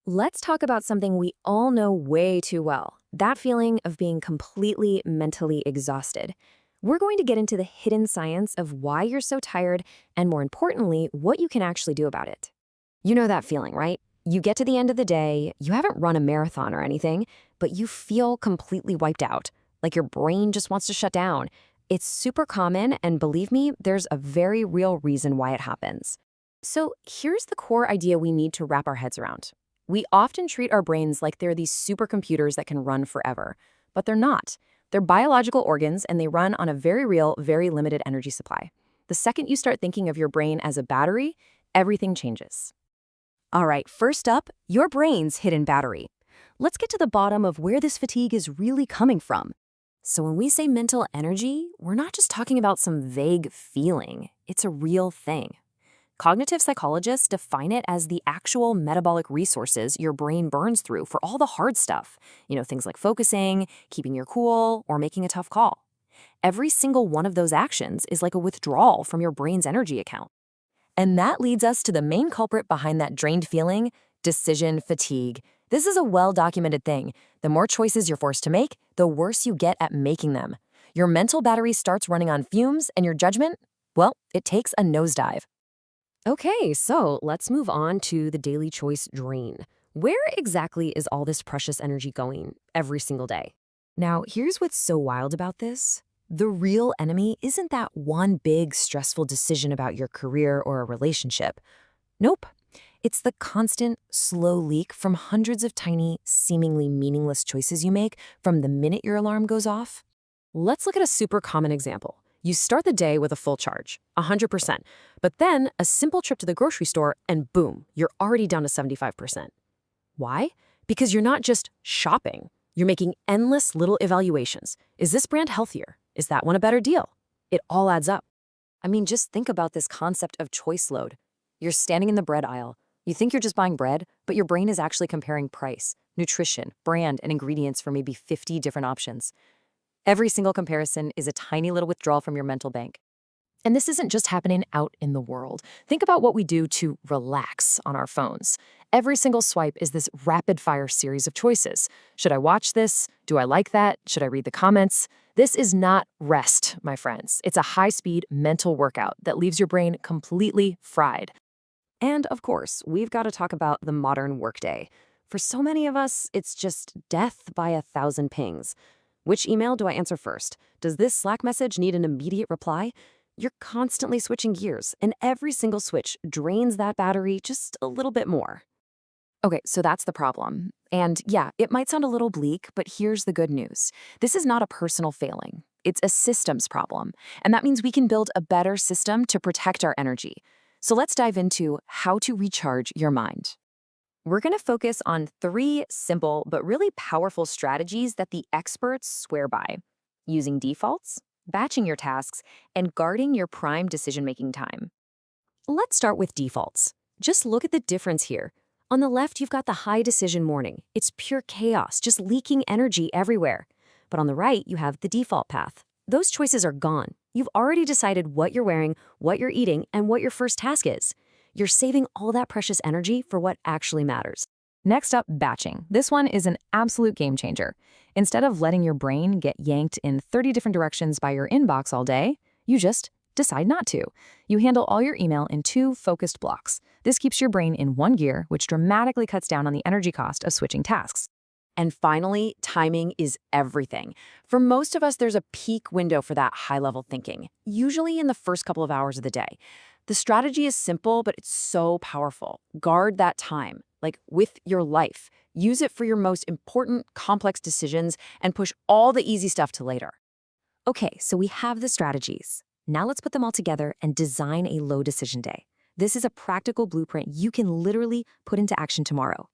Let's talk about something we all know way too well, that feeling of being completely mentally exhausted. We're going to get into the hidden science of why you're so tired and, more importantly, what you can actually do about it. You know that feeling, right? You get to the end of the day, you haven't run a marathon or anything, but you feel completely wiped out, like your brain just wants to shut down. It's super common, and believe me, there's a very real reason why it happens. So here's the core idea we need to wrap our heads around. We often treat our brains like they're these supercomputers that can run forever, but they're not. They're biological organs, and they run on a very real, very limited energy supply. The second you start thinking of your brain as a battery, everything changes. All right, first up, your brain's hidden battery. Let's get to the bottom of where this fatigue is really coming from. So when we say mental energy, we're not just talking about some vague feeling. It's a real thing. Cognitive psychologists define it as the actual metabolic resources your brain burns through for all the hard stuff. Things like focusing, keeping your cool, or making a tough call. Every single one of those actions is like a withdrawal from your brain's energy account. And that leads us to the main culprit behind that drained feeling, decision fatigue. This is a well-documented thing. The more choices you're forced to make, the worse you get at making them. Your mental battery starts running on fumes, and your judgment, well, it takes a nosedive. Okay, so let's move on to the daily choice drain. Where exactly is all this precious energy going every single day? Now, here's what's so wild about this. The real enemy isn't that one big stressful decision about your career or a relationship. Nope. It's the constant, slow leak from hundreds of tiny, seemingly meaningless choices you make from the minute your alarm goes off. Let's look at a super common example. You start the day with a full charge, 100%, but then a simple trip to the grocery store and boom, you're already down to 75%. Why? Because you're not just shopping. You're making endless little evaluations. Is this brand healthier? Is that one a better deal? It all adds up. I mean, just think about this concept of choice load. You're standing in the bread aisle. You think you're just buying bread, but your brain is actually comparing price, nutrition, brand, and ingredients for maybe 50 different options. Every single comparison is a tiny little withdrawal from your mental bank. And this isn't just happening out in the world. Think about what we do to relax on our phones. Every single swipe is this rapid-fire series of choices. Should I watch this? Do I like that? Should I read the comments? This is not rest, my friends. It's a high-speed mental workout that leaves your brain completely fried. And of course, we've got to talk about the modern workday. For so many of us, it's just death by 1,000 pings. Which email do I answer first? Does this Slack message need an immediate reply? You're constantly switching gears, and every single switch drains that battery just a little bit more. Okay, so that's the problem. And yeah, it might sound a little bleak, but here's the good news. This is not a personal failing. It's a systems problem. And that means we can build a better system to protect our energy. So let's dive into how to recharge your mind. We're going to focus on 3 simple but really powerful strategies that the experts swear by: using defaults, batching your tasks, and guarding your prime decision-making time. Let's start with defaults. Just look at the difference here. On the left, you've got the high decision morning. It's pure chaos, just leaking energy everywhere. But on the right, you have the default path. Those choices are gone. You've already decided what you're wearing, what you're eating, and what your first task is. You're saving all that precious energy for what actually matters. Next up, batching. This one is an absolute game changer. Instead of letting your brain get yanked in 30 different directions by your inbox all day, you just decide not to. You handle all your email in 2 focused blocks. This keeps your brain in one gear, which dramatically cuts down on the energy cost of switching tasks. And finally, timing is everything. For most of us, there's a peak window for that high-level thinking, usually in the first couple of hours of the day. The strategy is simple, but it's so powerful. Guard that time, like with your life. Use it for your most important, complex decisions and push all the easy stuff to later. Okay, so we have the strategies. Now let's put them all together and design a low decision day. This is a practical blueprint you can literally put into action tomorrow.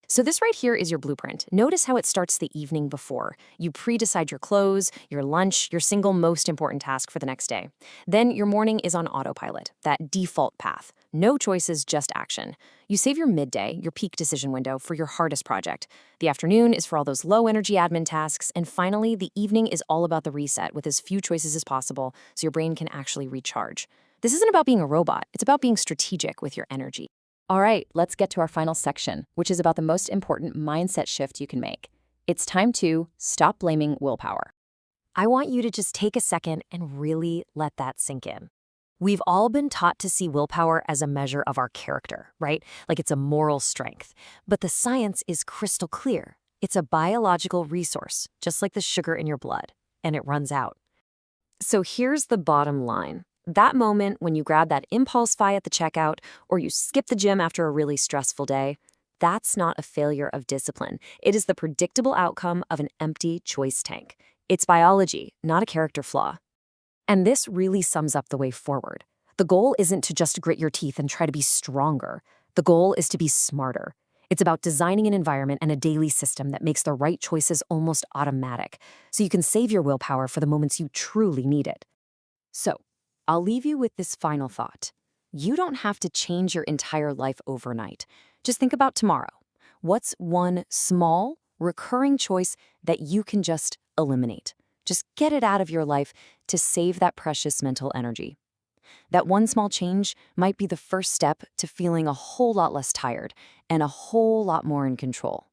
So this right here is your blueprint. Notice how it starts the evening before. You pre-decide your clothes, your lunch, your single most important task for the next day. Then your morning is on autopilot, that default path. No choices, just action. You save your midday, your peak decision window, for your hardest project. The afternoon is for all those low-energy admin tasks. And finally, the evening is all about the reset with as few choices as possible so your brain can actually recharge. This isn't about being a robot. It's about being strategic with your energy. All right, let's get to our final section, which is about the most important mindset shift you can make. It's time to stop blaming willpower. I want you to just take a second and really let that sink in. We've all been taught to see willpower as a measure of our character, right? Like it's a moral strength. But the science is crystal clear. It's a biological resource, just like the sugar in your blood, and it runs out. So here's the bottom line. That moment when you grab that impulse buy at the checkout or you skip the gym after a really stressful day, that's not a failure of discipline. It is the predictable outcome of an empty choice tank. It's biology, not a character flaw. And this really sums up the way forward. The goal isn't to just grit your teeth and try to be stronger. The goal is to be smarter. It's about designing an environment and a daily system that makes the right choices almost automatic, so you can save your willpower for the moments you truly need it. So, I'll leave you with this final thought. You don't have to change your entire life overnight. Just think about tomorrow. What's one small, recurring choice that you can just eliminate? Just get it out of your life to save that precious mental energy. That one small change might be the first step to feeling a whole lot less tired and a whole lot more in control.